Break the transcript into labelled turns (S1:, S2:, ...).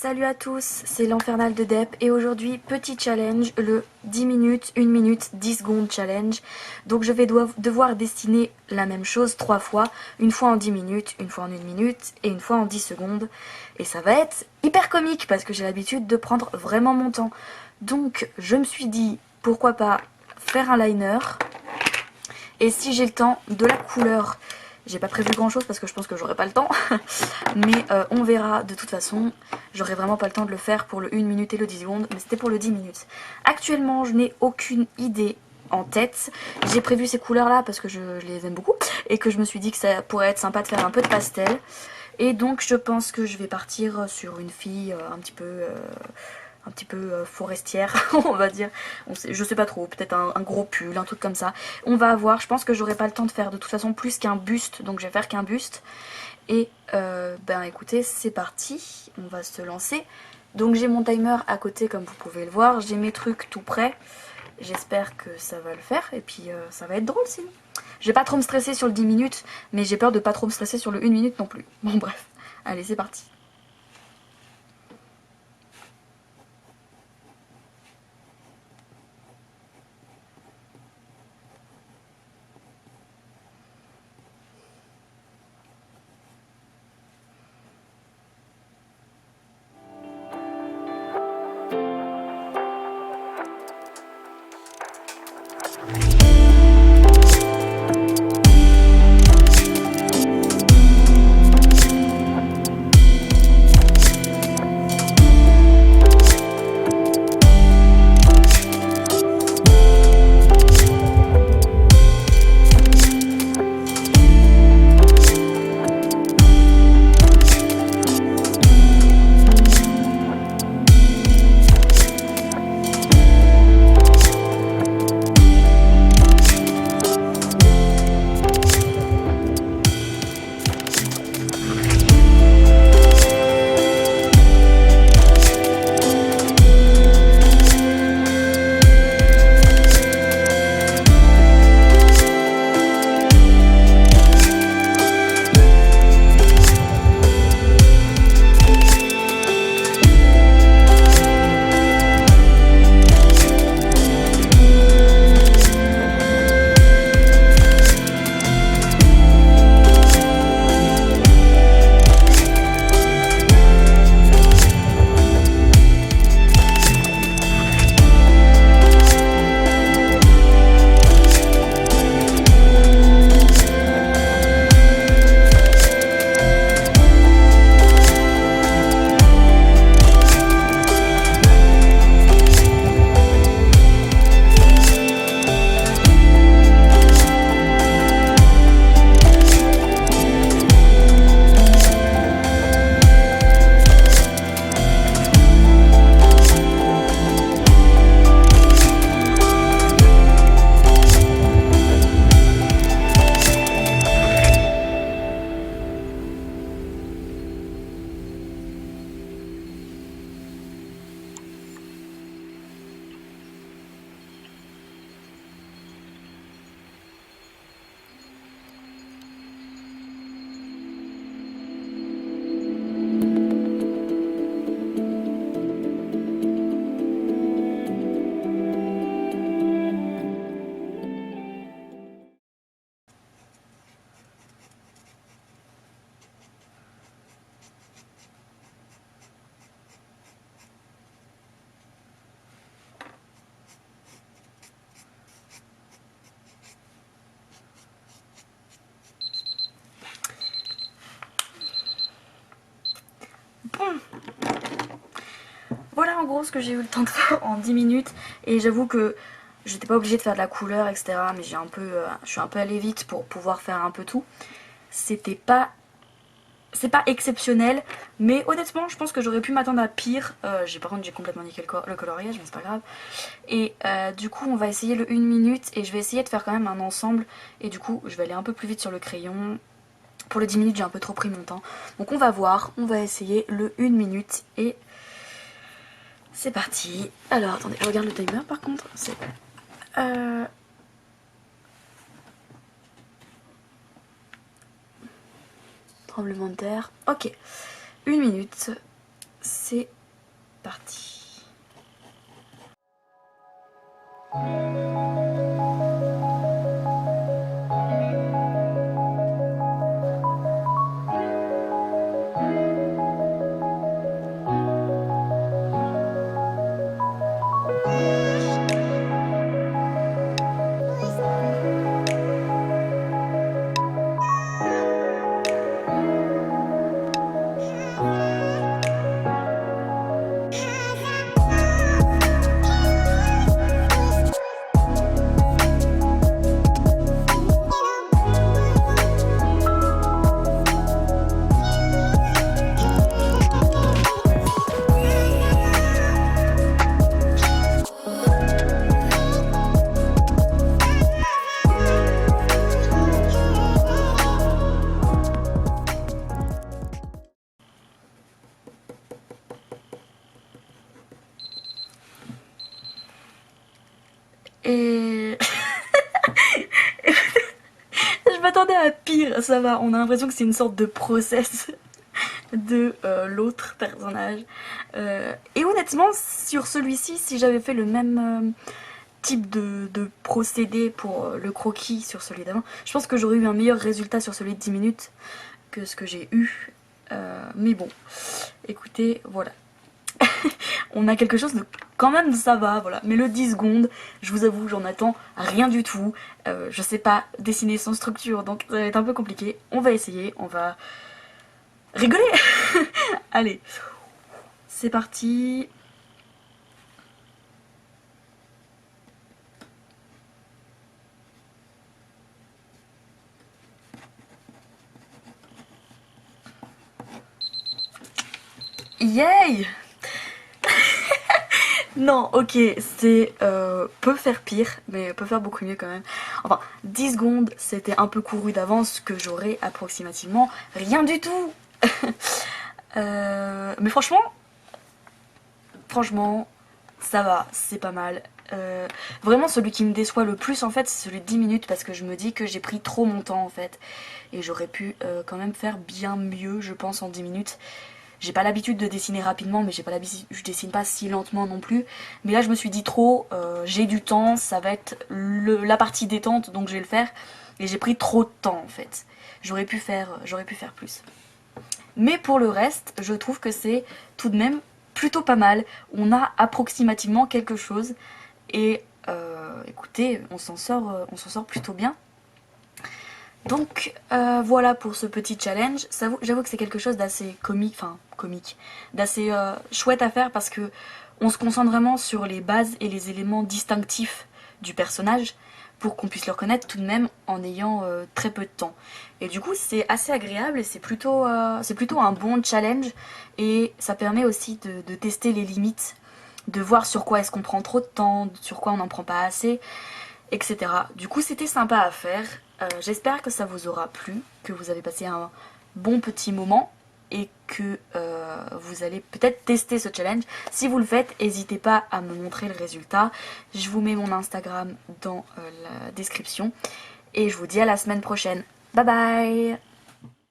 S1: Salut à tous, c'est l'Infernal de Dep et aujourd'hui petit challenge, le 10 minutes, 1 minute, 10 secondes challenge. Donc je vais devoir dessiner la même chose 3 fois, une fois en 10 minutes, une fois en 1 minute et une fois en 10 secondes. Et ça va être hyper comique parce que j'ai l'habitude de prendre vraiment mon temps. Donc je me suis dit pourquoi pas faire un liner et si j'ai le temps de la couleur. J'ai pas prévu grand chose parce que je pense que j'aurai pas le temps, mais on verra de toute façon. J'aurai vraiment pas le temps de le faire pour le 1 minute et le 10 secondes, mais c'était pour le 10 minutes. Actuellement, je n'ai aucune idée en tête. J'ai prévu ces couleurs là parce que je les aime beaucoup et que je me suis dit que ça pourrait être sympa de faire un peu de pastel. Et donc je pense que je vais partir sur une fille un petit peu forestière, on va dire. Je sais pas trop, peut-être un gros pull, un truc comme ça. On va voir, je pense que j'aurai pas le temps de faire de toute façon plus qu'un buste, donc je vais faire qu'un buste. Et ben écoutez, c'est parti, on va se lancer. Donc j'ai mon timer à côté comme vous pouvez le voir, j'ai mes trucs tout prêts. J'espère que ça va le faire et puis ça va être drôle sinon. Je vais pas trop me stresser sur le 10 minutes, mais j'ai peur de pas trop me stresser sur le 1 minute non plus. Bon bref, allez c'est parti. Voilà en gros ce que j'ai eu le temps de faire en 10 minutes et j'avoue que j'étais pas obligée de faire de la couleur etc, mais je suis un peu allée vite pour pouvoir faire un peu tout. C'est pas exceptionnel, mais honnêtement je pense que j'aurais pu m'attendre à pire. Par contre j'ai complètement niqué le coloriage, mais c'est pas grave. Et du coup on va essayer le 1 minute et je vais essayer de faire quand même un ensemble et du coup je vais aller un peu plus vite sur le crayon. Pour le 10 minutes j'ai un peu trop pris mon temps, donc on va voir, on va essayer le 1 minute et c'est parti. Alors attendez, je regarde le timer par contre. C'est tremblement de terre. Ok. 1 minute. c'est parti. Et je m'attendais à pire, ça va, on a l'impression que c'est une sorte de process de l'autre personnage. Et honnêtement, sur celui-ci, si j'avais fait le même type de procédé pour le croquis sur celui d'avant, je pense que j'aurais eu un meilleur résultat sur celui de 10 minutes que ce que j'ai eu. Mais bon, écoutez, voilà. On a quelque chose de quand même ça va, voilà. Mais le 10 secondes, je vous avoue, j'en attends rien du tout. Je sais pas dessiner sans structure, donc ça va être un peu compliqué. On va essayer, on va rigoler. Allez, c'est parti. Yay. Non, ok, c'est peut faire pire, mais peut faire beaucoup mieux quand même. Enfin, 10 secondes, c'était un peu couru d'avance, que j'aurais approximativement rien du tout. Mais franchement, ça va, c'est pas mal. Vraiment, celui qui me déçoit le plus en fait, c'est celui de 10 minutes, parce que je me dis que j'ai pris trop mon temps en fait. Et j'aurais pu quand même faire bien mieux, je pense, en 10 minutes. J'ai pas l'habitude de dessiner rapidement, mais je dessine pas si lentement non plus. Mais là je me suis dit trop, j'ai du temps, ça va être la partie détente, donc je vais le faire. Et j'ai pris trop de temps en fait. J'aurais pu faire plus. Mais pour le reste, je trouve que c'est tout de même plutôt pas mal. On a approximativement quelque chose. Et écoutez, on s'en sort plutôt bien. Donc voilà pour ce petit challenge. J'avoue que c'est quelque chose d'assez comique, d'assez chouette à faire, parce que on se concentre vraiment sur les bases et les éléments distinctifs du personnage pour qu'on puisse le reconnaître tout de même en ayant très peu de temps. Et du coup c'est assez agréable et c'est plutôt un bon challenge, et ça permet aussi de tester les limites, de voir sur quoi est-ce qu'on prend trop de temps, sur quoi on n'en prend pas assez, etc. Du coup c'était sympa à faire. J'espère que ça vous aura plu, que vous avez passé un bon petit moment et que vous allez peut-être tester ce challenge. Si vous le faites, n'hésitez pas à me montrer le résultat. Je vous mets mon Instagram dans la description et je vous dis à la semaine prochaine. Bye bye!